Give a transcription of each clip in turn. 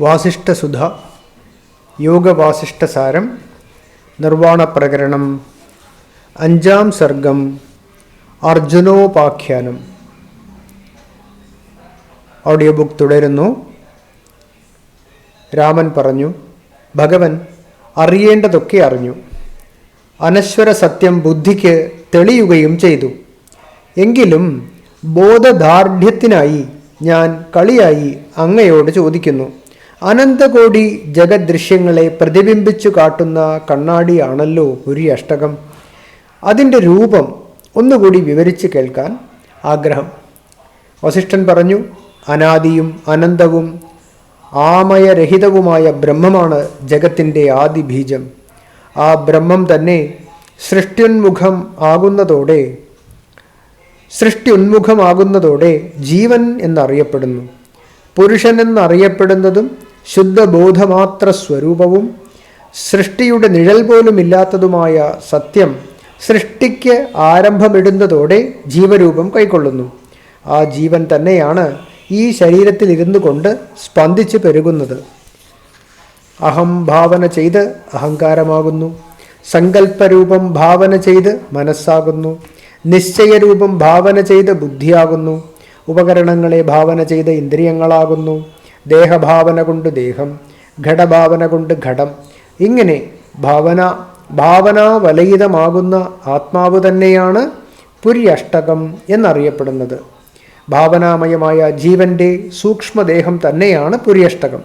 വാസിഷ്ഠസുധ യോഗവാസിഷ്ഠസാരം നിർവാണപ്രകരണം 5-ാം സർഗം അർജുനോപാഖ്യാനം. Audio book തുടരുന്നു. രാമൻ പറഞ്ഞു, ഭഗവൻ അറിയേണ്ടതൊക്കെ അറിഞ്ഞു. അനശ്വര സത്യം ബുദ്ധിക്ക് തെളിയുകയും ചെയ്തു. എങ്കിലും ബോധദാർഢ്യത്തിനായി ഞാൻ കളിയായി അങ്ങയോട് ചോദിക്കുന്നു. അനന്തകോടി ജഗദൃശ്യങ്ങളെ പ്രതിബിംബിച്ചു കാട്ടുന്ന കണ്ണാടിയാണല്ലോ പുരി അഷ്ടകം. അതിൻ്റെ രൂപം ഒന്നുകൂടി വിവരിച്ച് കേൾക്കാൻ ആഗ്രഹം. വസിഷ്ഠൻ പറഞ്ഞു, അനാദിയും അനന്തവും ആമയരഹിതവുമായ ബ്രഹ്മമാണ് ജഗത്തിൻ്റെ ആദി ബീജം. ആ ബ്രഹ്മം തന്നെ സൃഷ്ടിയുന്മുഖമാകുന്നതോടെ ജീവൻ എന്നറിയപ്പെടുന്നു. പുരുഷൻ എന്നറിയപ്പെടുന്നതും ശുദ്ധബോധമാത്ര സ്വരൂപവും സൃഷ്ടിയുടെ നിഴൽ പോലുമില്ലാത്തതുമായ സത്യം സൃഷ്ടിക്ക് ആരംഭമിടുന്നതോടെ ജീവരൂപം കൈക്കൊള്ളുന്നു. ആ ജീവൻ തന്നെയാണ് ഈ ശരീരത്തിൽ ഇരുന്നു കൊണ്ട് സ്പന്ദിച്ച് പെരുകുന്നത്. അഹം ഭാവന ചെയ്ത് അഹങ്കാരമാകുന്നു. സങ്കല്പരൂപം ഭാവന ചെയ്ത് മനസ്സാകുന്നു. നിശ്ചയരൂപം ഭാവന ചെയ്ത് ബുദ്ധിയാകുന്നു. ഉപകരണങ്ങളെ ഭാവന ചെയ്ത് ഇന്ദ്രിയങ്ങളാകുന്നു. ദേഹഭാവന കൊണ്ട് ദേഹം, ഘടഭാവന കൊണ്ട് ഘടം. ഇങ്ങനെ ഭാവനാവലയിതമാകുന്ന ആത്മാവ് തന്നെയാണ് പുരി അഷ്ടകം എന്നറിയപ്പെടുന്നത്. ഭാവനാമയമായ ജീവൻ്റെ സൂക്ഷ്മദേഹം തന്നെയാണ് പുരി അഷ്ടകം.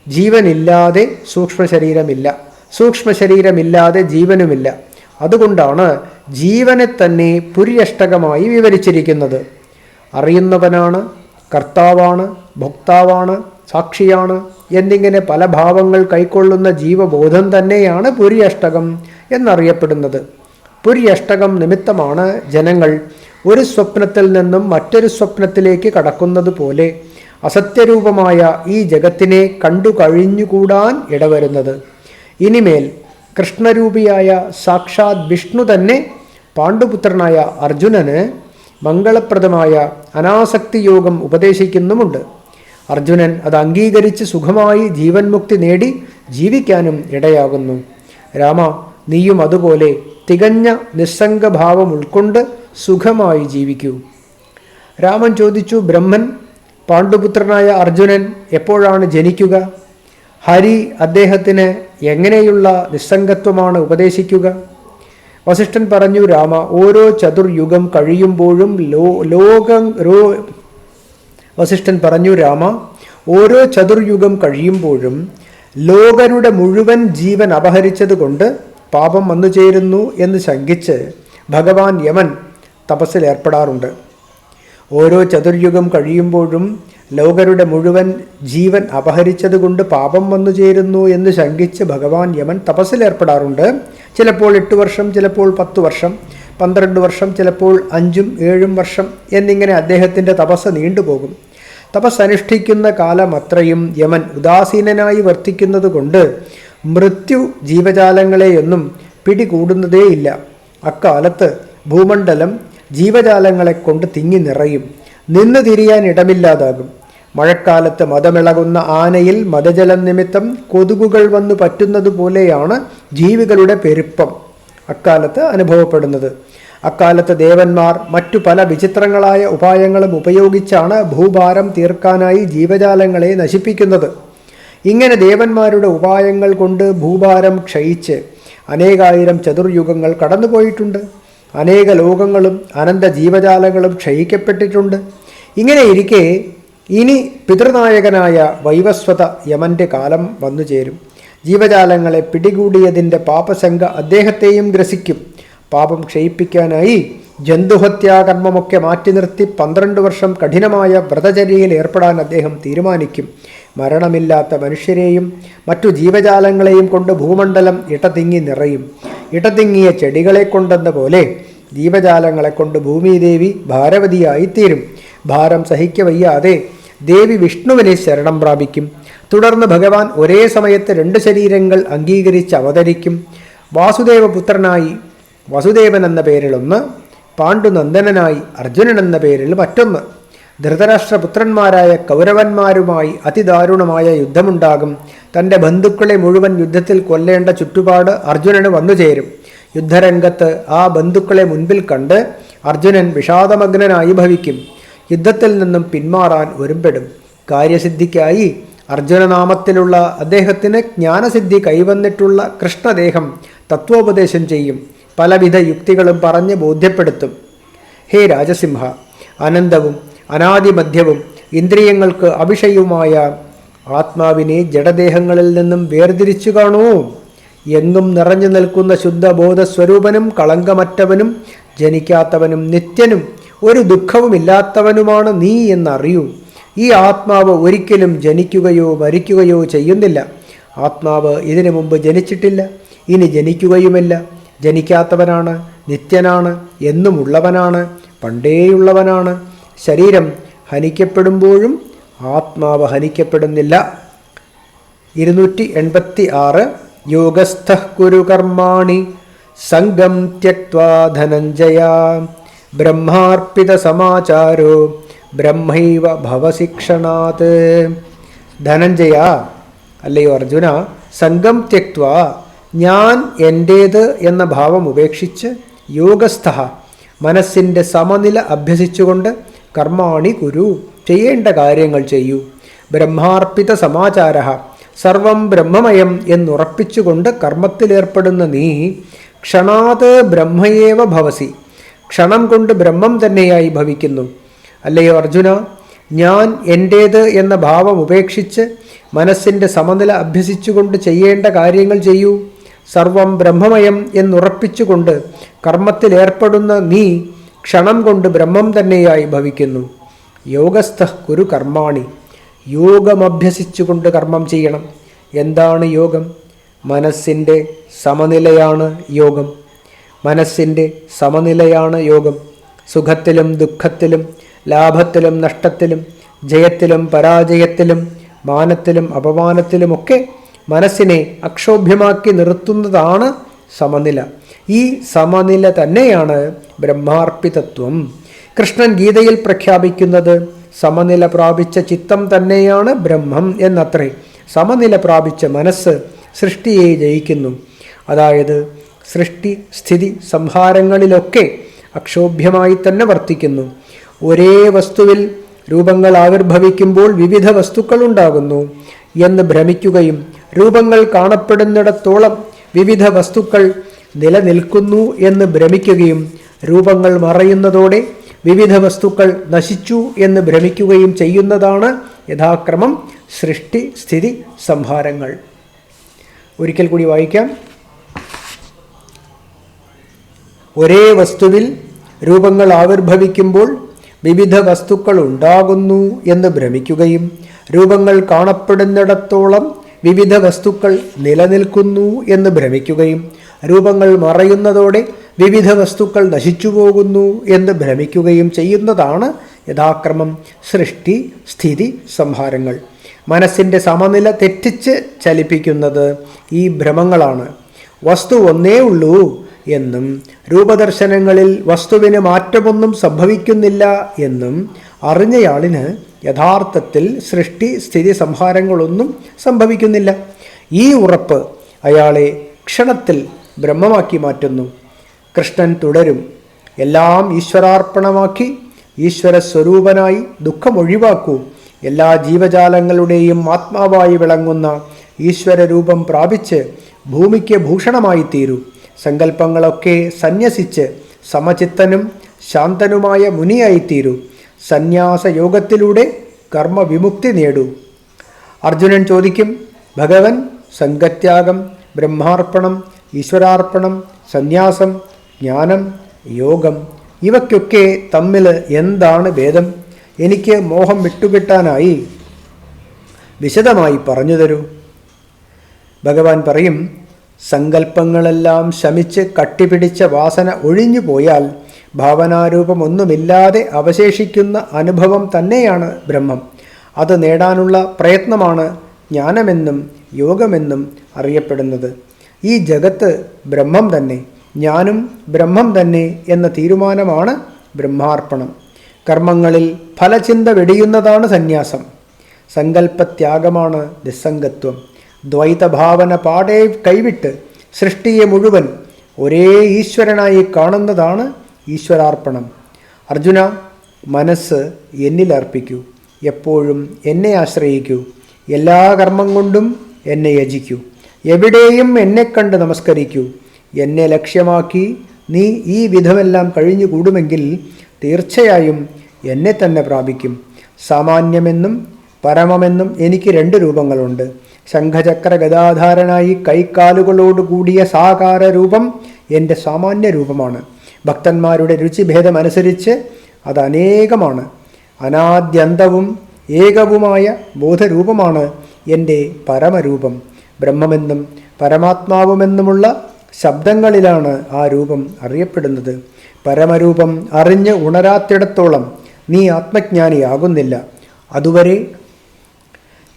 ജീവനില്ലാതെ സൂക്ഷ്മശരീരമില്ല, സൂക്ഷ്മശരീരമില്ലാതെ ജീവനുമില്ല. അതുകൊണ്ടാണ് ജീവനെ തന്നെ പുരി അഷ്ടകമായി വിവരിച്ചിരിക്കുന്നത്. അറിയുന്നവനാണ്, കർത്താവാണ്, ഭോക്താവാണ്, സാക്ഷിയാണ് എന്നിങ്ങനെ പല ഭാവങ്ങൾ കൈക്കൊള്ളുന്ന ജീവബോധം തന്നെയാണ് പുരി അഷ്ടകം എന്നറിയപ്പെടുന്നത്. പുരി അഷ്ടകം നിമിത്തമാണ് ജനങ്ങൾ ഒരു സ്വപ്നത്തിൽ നിന്നും മറ്റൊരു സ്വപ്നത്തിലേക്ക് കടക്കുന്നത് പോലെ അസത്യരൂപമായ ഈ ജഗത്തിനെ കണ്ടു കഴിഞ്ഞുകൂടാൻ ഇടവരുന്നത്. ഇനിമേൽ കൃഷ്ണരൂപിയായ സാക്ഷാത് വിഷ്ണു തന്നെ പാണ്ഡുപുത്രനായ അർജുനന് മംഗളപ്രദമായ അനാസക്തി യോഗം ഉപദേശിക്കുന്നുമുണ്ട്. അർജുനൻ അത് അംഗീകരിച്ച് സുഖമായി ജീവൻ മുക്തി നേടി ജീവിക്കാനും ഇടയാകുന്നു. രാമ, നീയും അതുപോലെ തികഞ്ഞ നിസ്സംഗഭാവം ഉൾക്കൊണ്ട് സുഖമായി ജീവിക്കൂ. രാമൻ ചോദിച്ചു, ബ്രഹ്മൻ പാണ്ഡുപുത്രനായ അർജുനൻ എപ്പോഴാണ് ജനിക്കുക? ഹരി അദ്ദേഹത്തിന് എങ്ങനെയുള്ള നിസ്സംഗത്വമാണ് ഉപദേശിക്കുക? വസിഷ്ഠൻ പറഞ്ഞു, രാമ, ഓരോ ചതുർയുഗം കഴിയുമ്പോഴും ലോകരുടെ മുഴുവൻ ജീവൻ അപഹരിച്ചത് കൊണ്ട് പാപം വന്നു ചേരുന്നു എന്ന് ശങ്കിച്ച് ഭഗവാൻ യമൻ തപസ്സിലേർപ്പെടാറുണ്ട്. ഓരോ ചതുർയുഗം കഴിയുമ്പോഴും ലോകരുടെ മുഴുവൻ ജീവൻ അപഹരിച്ചതുകൊണ്ട് പാപം വന്നു ചേരുന്നു എന്ന് ശങ്കിച്ച് ഭഗവാൻ യമൻ തപസ്സിലേർപ്പെടാറുണ്ട്. ചിലപ്പോൾ 8 വർഷം, ചിലപ്പോൾ 10 വർഷം, 12 വർഷം, ചിലപ്പോൾ 5ഉം 7ഉം വർഷം എന്നിങ്ങനെ അദ്ദേഹത്തിൻ്റെ തപസ് നീണ്ടുപോകും. തപസ് അനുഷ്ഠിക്കുന്ന കാലമത്രയും യമൻ ഉദാസീനനായി വർത്തിക്കുന്നത് കൊണ്ട് മൃത്യു ജീവജാലങ്ങളെയൊന്നും പിടികൂടുന്നതേയില്ല. അക്കാലത്ത് ഭൂമണ്ഡലം ജീവജാലങ്ങളെ കൊണ്ട് തിങ്ങി നിറയും. നിന്ന് തിരിയാൻ ഇടമില്ലാതാകും. മഴക്കാലത്ത് മദമിളകുന്ന ആനയിൽ മദജലം നിമിത്തം കൊതുകുകൾ വന്നു പറ്റുന്നത് പോലെയാണ് ജീവികളുടെ പെരുപ്പം അക്കാലത്ത് അനുഭവപ്പെടുന്നത്. അക്കാലത്ത് ദേവന്മാർ മറ്റു പല വിചിത്രങ്ങളായ ഉപായങ്ങളും ഉപയോഗിച്ചാണ് ഭൂഭാരം തീർക്കാനായി ജീവജാലങ്ങളെ നശിപ്പിക്കുന്നത്. ഇങ്ങനെ ദേവന്മാരുടെ ഉപായങ്ങൾ കൊണ്ട് ഭൂഭാരം ക്ഷയിച്ച് അനേകായിരം ചതുർയുഗങ്ങൾ കടന്നുപോയിട്ടുണ്ട്. അനേക ലോകങ്ങളും അനന്ത ജീവജാലങ്ങളും ക്ഷയിക്കപ്പെട്ടിട്ടുണ്ട്. ഇങ്ങനെ ഇരിക്കെ ഇനി പിതൃനായകനായ വൈവസ്വത യമൻ്റെ കാലം വന്നു ചേരും. ജീവജാലങ്ങളെ പിടികൂടിയതിൻ്റെ പാപശങ്ക അദ്ദേഹത്തെയും ഗ്രസിക്കും. പാപം ക്ഷയിപ്പിക്കാനായി ജന്തുഹത്യാകർമ്മമൊക്കെ മാറ്റി നിർത്തി 12 വർഷം കഠിനമായ വ്രതചര്യയിൽ ഏർപ്പെടാൻ അദ്ദേഹം തീരുമാനിക്കും. മരണമില്ലാത്ത മനുഷ്യരെയും മറ്റു ജീവജാലങ്ങളെയും കൊണ്ട് ഭൂമണ്ഡലം ഇടതിങ്ങി നിറയും. ഇടതിങ്ങിയ ചെടികളെ കൊണ്ടെന്ന പോലെ ജീവജാലങ്ങളെ കൊണ്ട് ഭൂമിദേവി ഭാരവതിയായിത്തീരും. ഭാരം സഹിക്കവയ്യാതെ ദേവി വിഷ്ണുവിനെ ശരണം പ്രാപിക്കും. തുടർന്ന് ഭഗവാൻ ഒരേ സമയത്ത് 2 ശരീരങ്ങൾ അംഗീകരിച്ച് അവതരിക്കും. വാസുദേവപുത്രനായി വസുദേവൻ എന്ന പേരിൽ ഒന്ന്, പാണ്ഡുനന്ദനായി അർജുനൻ എന്ന പേരിൽ മറ്റൊന്ന്. ധൃതരാഷ്ട്രപുത്രന്മാരായ കൗരവന്മാരുമായി അതിദാരുണമായ യുദ്ധമുണ്ടാകും. തൻ്റെ ബന്ധുക്കളെ മുഴുവൻ യുദ്ധത്തിൽ കൊല്ലേണ്ട ചുറ്റുപാട് അർജുനന് വന്നുചേരും. യുദ്ധരംഗത്ത് ആ ബന്ധുക്കളെ മുൻപിൽ കണ്ട് അർജുനൻ വിഷാദമഗ്നനായി ഭവിക്കും. യുദ്ധത്തിൽ നിന്നും പിന്മാറാൻ ഒരുമ്പെടും. കാര്യസിദ്ധിക്കായി അർജുനനാമത്തിലുള്ള അദ്ദേഹത്തിന് ജ്ഞാനസിദ്ധി കൈവന്നിട്ടുള്ള കൃഷ്ണദേഹം തത്വോപദേശം ചെയ്യും. പലവിധ യുക്തികളും പറഞ്ഞ് ബോധ്യപ്പെടുത്തും. ഹേ രാജസിംഹ, അനന്തവും അനാദിമധ്യവും ഇന്ദ്രിയങ്ങൾക്ക് അവിഷയവുമായ ആത്മാവിനെ ജഡദേഹങ്ങളിൽ നിന്നും വേർതിരിച്ചു കാണൂ. എങ്ങും നിറഞ്ഞു നിൽക്കുന്ന ശുദ്ധബോധസ്വരൂപനും കളങ്കമറ്റവനും ജനിക്കാത്തവനും നിത്യനും ഒരു ദുഃഖവുമില്ലാത്തവനുമാണ് നീ എന്നറിയൂ. ഈ ആത്മാവ് ഒരിക്കലും ജനിക്കുകയോ മരിക്കുകയോ ചെയ്യുന്നില്ല. ആത്മാവ് ഇതിനു മുമ്പ് ജനിച്ചിട്ടില്ല, ഇനി ജനിക്കുകയുമില്ല. ജനിക്കാത്തവനാണ്, നിത്യനാണ്, എന്നുമുള്ളവനാണ്, പണ്ടേയുള്ളവനാണ്. ശരീരം ഹനിക്കപ്പെടുമ്പോഴും ആത്മാവ് ഹനിക്കപ്പെടുന്നില്ല. 286 യോഗസ്ഥഃ കുരു കർമാണി സംഗം ത്യക്ത്വാ ധനഞ്ജയ ബ്രഹ്മാർപ്പിത സമാചാരോ ബ്രഹ്മൈവ ഭവശിക്ഷണാത്. ധനഞ്ജയ, അല്ലയോ അർജുന, സംഗം ത്യക്ത്വാ, ഞാൻ എൻ്റേത് എന്ന ഭാവം ഉപേക്ഷിച്ച്, യോഗസ്ഥ, മനസ്സിൻ്റെ സമനില അഭ്യസിച്ചുകൊണ്ട്, കർമാണി കുരു, ചെയ്യേണ്ട കാര്യങ്ങൾ ചെയ്യൂ. ബ്രഹ്മാർപ്പിത സമാചാര, സർവം ബ്രഹ്മമയം എന്നുറപ്പിച്ചുകൊണ്ട് കർമ്മത്തിലേർപ്പെടുന്ന നീ ക്ഷണാത് ബ്രഹ്മയേവ ഭവസി, ക്ഷണം കൊണ്ട് ബ്രഹ്മം തന്നെയായി ഭവിക്കുന്നു. അല്ലയോ അർജുന, ഞാൻ എൻ്റേത് എന്ന ഭാവം ഉപേക്ഷിച്ച് മനസ്സിൻ്റെ സമനില അഭ്യസിച്ചുകൊണ്ട് ചെയ്യേണ്ട കാര്യങ്ങൾ ചെയ്യൂ. സർവം ബ്രഹ്മമയം എന്നുറപ്പിച്ചുകൊണ്ട് കർമ്മത്തിലേർപ്പെടുന്ന നീ ക്ഷണം കൊണ്ട് ബ്രഹ്മം തന്നെയായി ഭവിക്കുന്നു. യോഗസ്ഥ കുരു കർമാണി, യോഗമഭ്യസിച്ചുകൊണ്ട് കർമ്മം ചെയ്യണം. എന്താണ് യോഗം? മനസ്സിൻ്റെ സമനിലയാണ് യോഗം. മനസ്സിൻ്റെ സമനിലയാണ് യോഗം. സുഖത്തിലും ദുഃഖത്തിലും, ലാഭത്തിലും നഷ്ടത്തിലും, ജയത്തിലും പരാജയത്തിലും, മാനത്തിലും അപമാനത്തിലുമൊക്കെ മനസ്സിനെ അക്ഷോഭ്യമാക്കി നിർത്തുന്നതാണ് സമനില. ഈ സമനില തന്നെയാണ് ബ്രഹ്മാർപ്പിതത്വം. കൃഷ്ണൻ ഗീതയിൽ പ്രഖ്യാപിക്കുന്നത് സമനില പ്രാപിച്ച ചിത്തം തന്നെയാണ് ബ്രഹ്മം എന്നത്രേ. സമനില പ്രാപിച്ച മനസ്സ് സൃഷ്ടിയെ ജയിക്കുന്നു. അതായത് സൃഷ്ടി സ്ഥിതി സംഹാരങ്ങളിലൊക്കെ അക്ഷോഭ്യമായി തന്നെ വർത്തിക്കുന്നു. ഒരേ വസ്തുവിൽ രൂപങ്ങൾ ആവിർഭവിക്കുമ്പോൾ വിവിധ വസ്തുക്കൾ ഉണ്ടാകുന്നു എന്ന് ഭ്രമിക്കുകയും രൂപങ്ങൾ കാണപ്പെടുന്നിടത്തോളം വിവിധ വസ്തുക്കൾ നിലനിൽക്കുന്നു എന്ന് ഭ്രമിക്കുകയും രൂപങ്ങൾ മറയുന്നതോടെ വിവിധ വസ്തുക്കൾ നശിച്ചു എന്ന് ഭ്രമിക്കുകയും ചെയ്യുന്നതാണ് യഥാക്രമം സൃഷ്ടി സ്ഥിതി സംഹാരങ്ങൾ. ഒരിക്കൽ കൂടി വായിക്കാം. ഒരേ വസ്തുവിൽ രൂപങ്ങൾ ആവിർഭവിക്കുമ്പോൾ വിവിധ വസ്തുക്കൾ ഉണ്ടാകുന്നു എന്ന് ഭ്രമിക്കുകയും രൂപങ്ങൾ കാണപ്പെടുന്നിടത്തോളം വിവിധ വസ്തുക്കൾ നിലനിൽക്കുന്നു എന്ന് ഭ്രമിക്കുകയും രൂപങ്ങൾ മറയുന്നതോടെ വിവിധ വസ്തുക്കൾ നശിച്ചു പോകുന്നു എന്ന് ഭ്രമിക്കുകയും ചെയ്യുന്നതാണ് യഥാക്രമം സൃഷ്ടി സ്ഥിതി സംഹാരങ്ങൾ. മനസ്സിൻ്റെ സമനില തെറ്റിച്ച് ചലിപ്പിക്കുന്നത് ഈ ഭ്രമങ്ങളാണ്. വസ്തു ഒന്നേ ഉള്ളൂ എന്നും രൂപദർശനങ്ങളിൽ വസ്തുവിന് മാറ്റമൊന്നും സംഭവിക്കുന്നില്ല എന്നും അറിഞ്ഞയാളിന് യഥാർത്ഥത്തിൽ സൃഷ്ടി സ്ഥിതി സംഹാരങ്ങളൊന്നും സംഭവിക്കുന്നില്ല. ഈ ഉറപ്പ് അയാളെ ക്ഷണത്തിൽ ബ്രഹ്മമാക്കി മാറ്റുന്നു. കൃഷ്ണൻ തുടരും. എല്ലാം ഈശ്വരാർപ്പണമാക്കി ഈശ്വര സ്വരൂപനായി ദുഃഖമൊഴിവാക്കൂ. എല്ലാ ജീവജാലങ്ങളുടെയും ആത്മാവായി വിളങ്ങുന്ന ഈശ്വര രൂപം പ്രാപിച്ച് ഭൂമിക്ക് ഭൂഷണമായി തീരൂ. സങ്കല്പങ്ങളൊക്കെ സന്യസിച്ച് സമചിത്തനും ശാന്തനുമായ മുനിയായിത്തീരൂ. സന്യാസയോഗത്തിലൂടെ കർമ്മവിമുക്തി നേടൂ. അർജുനൻ ചോദിക്കും, ഭഗവൻ, സംഘത്യാഗം, ബ്രഹ്മാർപ്പണം, ഈശ്വരാർപ്പണം, സന്യാസം, ജ്ഞാനം, യോഗം ഇവയ്ക്കൊക്കെ തമ്മിൽ എന്താണ് ഭേദം? എനിക്ക് മോഹം വിട്ടുകിട്ടാനായി വിശദമായി പറഞ്ഞു തരൂ. ഭഗവാൻ പറയും, സങ്കല്പങ്ങളെല്ലാം ശമിച്ച് കട്ടിപിടിച്ച വാസന ഒഴിഞ്ഞു പോയാൽ ഭാവനാരൂപമൊന്നുമില്ലാതെ അവശേഷിക്കുന്ന അനുഭവം തന്നെയാണ് ബ്രഹ്മം. അത് നേടാനുള്ള പ്രയത്നമാണ് ജ്ഞാനമെന്നും യോഗമെന്നും അറിയപ്പെടുന്നത്. ഈ ജഗത്ത് ബ്രഹ്മം തന്നെ, ഞാനും ബ്രഹ്മം തന്നെ എന്ന തീരുമാനമാണ് ബ്രഹ്മാർപ്പണം. കർമ്മങ്ങളിൽ ഫലചിന്ത വെടിയുന്നതാണ് സന്യാസം. സങ്കല്പത്യാഗമാണ് നിസ്സംഗത്വം. ദ്വൈതഭാവന പാടെ കൈവിട്ട് സൃഷ്ടിയെ മുഴുവൻ ഒരേ ഈശ്വരനായി കാണുന്നതാണ് ഈശ്വരാർപ്പണം. അർജുന, മനസ്സ് എന്നിലർപ്പിക്കൂ. എപ്പോഴും എന്നെ ആശ്രയിക്കൂ. എല്ലാ കർമ്മം കൊണ്ടും എന്നെ യജിക്കൂ. എവിടെയും എന്നെ കണ്ട് നമസ്കരിക്കൂ. എന്നെ ലക്ഷ്യമാക്കി നീ ഈ വിധമെല്ലാം കഴിഞ്ഞുകൂടുമെങ്കിൽ തീർച്ചയായും എന്നെ തന്നെ പ്രാപിക്കും. സാമാന്യമെന്നും പരമമെന്നും എനിക്ക് 2 രൂപങ്ങളുണ്ട്. ശംഖചക്ര ഗദാധാരനായി കൈക്കാലുകളോടുകൂടിയ സാകാര രൂപം എൻ്റെ സാമാന്യ രൂപമാണ്. ഭക്തന്മാരുടെ രുചിഭേദമനുസരിച്ച് അത് അനേകമാണ്. അനാദ്യന്തവും ഏകവുമായ ബോധരൂപമാണ് എൻ്റെ പരമരൂപം. ബ്രഹ്മമെന്നും പരമാത്മാവുമെന്നുമുള്ള ശബ്ദങ്ങളിലാണ് ആ രൂപം അറിയപ്പെടുന്നത്. പരമരൂപം അറിഞ്ഞ് ഉണരാത്തിടത്തോളം നീ ആത്മജ്ഞാനിയാകുന്നില്ല. അതുവരെ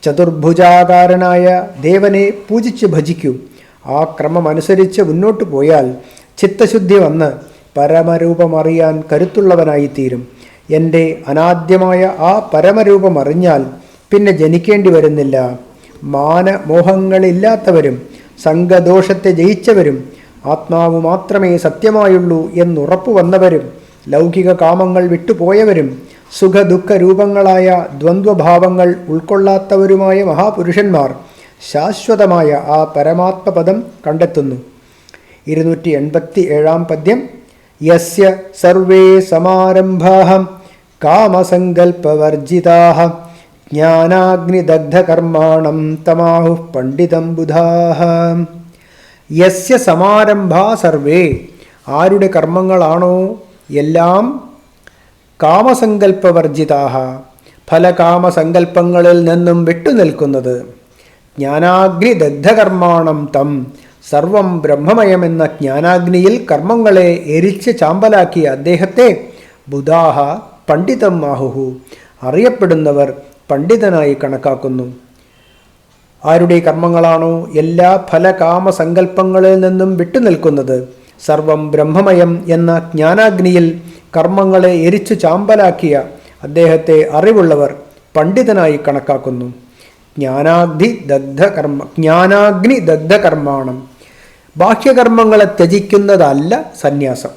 ചതുർഭുജാകാരനായ ദേവനെ പൂജിച്ച് ഭജിക്കൂ. ആ ക്രമമനുസരിച്ച് മുന്നോട്ടു പോയാൽ ചിത്തശുദ്ധി വന്ന് പരമരൂപമറിയാൻ കരുത്തുള്ളവനായിത്തീരും. എൻ്റെ അനാദ്യമായ ആ പരമരൂപം അറിഞ്ഞാൽ പിന്നെ ജനിക്കേണ്ടി വരുന്നില്ല. മാനമോഹങ്ങളില്ലാത്തവരും സംഘദോഷത്തെ ജയിച്ചവരും ആത്മാവ് മാത്രമേ സത്യമായുള്ളൂ എന്നുറപ്പു വന്നവരും ലൗകിക കാമങ്ങൾ വിട്ടുപോയവരും സുഖദുഃഖ രൂപങ്ങളായ ദ്വന്ദ്വഭാവങ്ങൾ ഉൾക്കൊള്ളാത്തവരുമായ മഹാപുരുഷന്മാർ ശാശ്വതമായ ആ പരമാത്മപദം കണ്ടെത്തുന്നു. 287 പദ്യം. യസ്യ സർവേ സമാരംഭാഃ കാമസങ്കൽപ്പവർജിതാഃ ജ്ഞാനാഗ്നിദഗ്ധകർമാണം തമാഹുഃ പണ്ഡിതം ബുധാഃ. യസ്യ സമാരംഭാ സർവേ, ആരുടെ കർമ്മങ്ങളാണോ എല്ലാം കാമസങ്കൽപ്പവർജിതാഃ, ഫലകാമസങ്കൽപ്പങ്ങളിൽ നിന്നും വിട്ടുനിൽക്കുന്നത്, ജ്ഞാനാഗ്നിദഗ്ധകർമാണം തം, സർവം ബ്രഹ്മമയമെന്ന ജ്ഞാനാഗ്നിയിൽ കർമ്മങ്ങളെ എരിച്ച് ചാമ്പലാക്കിയ അദ്ദേഹത്തെ ബുധാഹ പണ്ഡിതം ആഹുഹു, അറിയപ്പെടുന്നവർ പണ്ഡിതനായി കണക്കാക്കുന്നു. ആരുടെ കർമ്മങ്ങളാണോ എല്ലാ ഫലകാമസങ്കൽപ്പങ്ങളിൽ നിന്നും വിട്ടുനിൽക്കുന്നത്, സർവം ബ്രഹ്മമയം എന്ന ജ്ഞാനാഗ്നിയിൽ കർമ്മങ്ങളെ എരിച്ചു ചാമ്പലാക്കിയ അദ്ദേഹത്തെ അറിവുള്ളവർ പണ്ഡിതനായി കണക്കാക്കുന്നു. ജ്ഞാനാഗ്നി ദഗ്ധകർമാണം. ബാഹ്യകർമ്മങ്ങളെ ത്യജിക്കുന്നതല്ല സന്യാസം.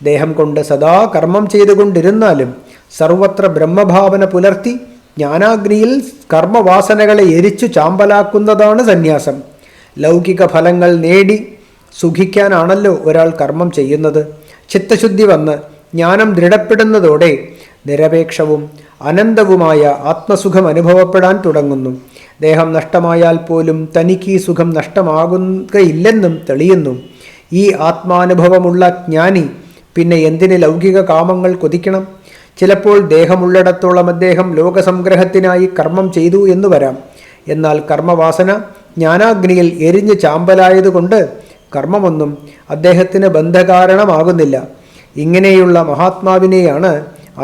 ദേഹം കൊണ്ട് സദാ കർമ്മം ചെയ്തുകൊണ്ടിരുന്നാലും സർവത്ര ബ്രഹ്മഭാവന പുലർത്തി ജ്ഞാനാഗ്നിയിൽ കർമ്മവാസനകളെ എരിച്ചു ചാമ്പലാക്കുന്നതാണ് സന്യാസം. ലൗകിക ഫലങ്ങൾ നേടി സുഖിക്കാനാണല്ലോ ഒരാൾ കർമ്മം ചെയ്യുന്നത്. ചിത്തശുദ്ധി വന്ന് ജ്ഞാനം ദൃഢപ്പെടുന്നതോടെ നിരപേക്ഷവും അനന്തവുമായ ആത്മസുഖം അനുഭവപ്പെടാൻ തുടങ്ങുന്നു. ദേഹം നഷ്ടമായാൽ പോലും തനിക്ക് ഈ സുഖം നഷ്ടമാകുകയില്ലെന്നും തെളിയുന്നു. ഈ ആത്മാനുഭവമുള്ള ജ്ഞാനി പിന്നെ എന്തിന് ലൗകിക കാമങ്ങൾ കൊതിക്കണം? ചിലപ്പോൾ ദേഹമുള്ളിടത്തോളം അദ്ദേഹം ലോകസംഗ്രഹത്തിനായി കർമ്മം ചെയ്തു എന്ന് വരാം. എന്നാൽ കർമ്മവാസന ജ്ഞാനാഗ്നിയിൽ എരിഞ്ഞ് ചാമ്പലായതുകൊണ്ട് കർമ്മമൊന്നും അദ്ദേഹത്തിന് ബന്ധകാരണമാകുന്നില്ല. ഇങ്ങനെയുള്ള മഹാത്മാവിനെയാണ്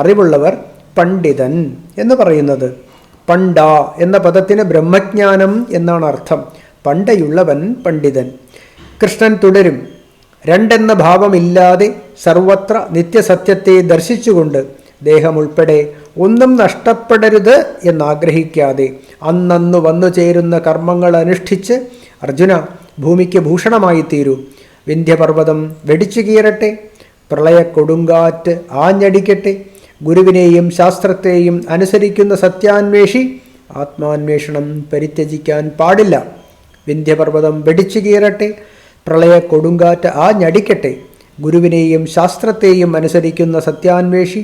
അറിവുള്ളവർ പണ്ഡിതൻ എന്ന് പറയുന്നത്. പണ്ഡ എന്ന പദത്തിന് ബ്രഹ്മജ്ഞാനം എന്നാണ് അർത്ഥം. പണ്ടയുള്ളവൻ പണ്ഡിതൻ. കൃഷ്ണൻ തുടരും. രണ്ടെന്ന ഭാവമില്ലാതെ സർവത്ര നിത്യസത്യത്തെ ദർശിച്ചുകൊണ്ട് ദേഹമുൾപ്പെടെ ഒന്നും നഷ്ടപ്പെടരുത് എന്നാഗ്രഹിക്കാതെ അന്നന്നു വന്നു ചേരുന്ന കർമ്മങ്ങൾ അനുഷ്ഠിച്ച് അർജുന ഭൂമിക്ക് ഭൂഷണമായി തീരൂ. വിന്ധ്യപർവ്വതം വെടിച്ചു കീറട്ടെ, പ്രളയക്കൊടുങ്കാറ്റ് ആഞ്ഞടിക്കട്ടെ, ഗുരുവിനെയും ശാസ്ത്രത്തെയും അനുസരിക്കുന്ന സത്യാന്വേഷി ആത്മാന്വേഷണം പരിത്യജിക്കാൻ പാടില്ല. വിന്ധ്യപർവ്വതം വെടിച്ചു കീറട്ടെ, പ്രളയക്കൊടുങ്കാറ്റ് ആഞ്ഞടിക്കട്ടെ, ഗുരുവിനെയും ശാസ്ത്രത്തെയും അനുസരിക്കുന്ന സത്യാന്വേഷി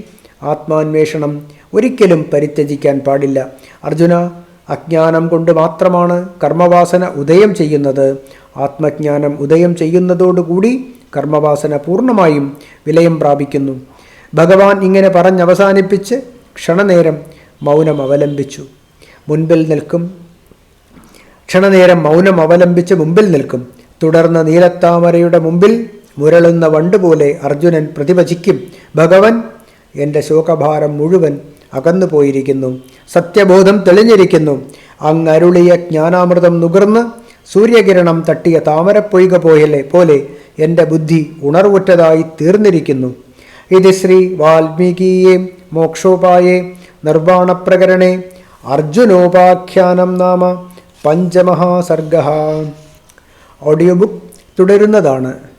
ആത്മാന്വേഷണം ഒരിക്കലും പരിത്യജിക്കാൻ പാടില്ല. അർജുന, അജ്ഞാനം കൊണ്ട് മാത്രമാണ് കർമ്മവാസന ഉദയം ചെയ്യുന്നത്. ആത്മജ്ഞാനം ഉദയം ചെയ്യുന്നതോടുകൂടി കർമ്മവാസന പൂർണ്ണമായും വിലയം പ്രാപിക്കുന്നു. ഭഗവാൻ ഇങ്ങനെ പറഞ്ഞവസാനിപ്പിച്ച് ക്ഷണനേരം മൗനം അവലംബിച്ചു. ക്ഷണനേരം മൗനം അവലംബിച്ച് മുമ്പിൽ നിൽക്കും. തുടർന്ന് നീലത്താമരയുടെ മുമ്പിൽ മുരളുന്ന വണ്ടുപോലെ അർജുനൻ പ്രതിവചിക്കും. ഭഗവൻ, എൻ്റെ ശോകഭാരം മുഴുവൻ അകന്നു പോയിരിക്കുന്നു. സത്യബോധം തെളിഞ്ഞിരിക്കുന്നു. അങ്ങരുളിയ ജ്ഞാനാമൃതം നുകർന്ന് സൂര്യകിരണം തട്ടിയ താമരപ്പൊയ്ക പോലെ എൻ്റെ ബുദ്ധി ഉണർവുറ്റതായി തീർന്നിരിക്കുന്നു. ഇത് ശ്രീ വാൽമീകീയേ മോക്ഷോപായേ നിർവാണപ്രകരണേ അർജുനോപാഖ്യാനം നാമ പഞ്ചമഹാ സർഗഃ. Audio book തുടരുന്നതാണ്.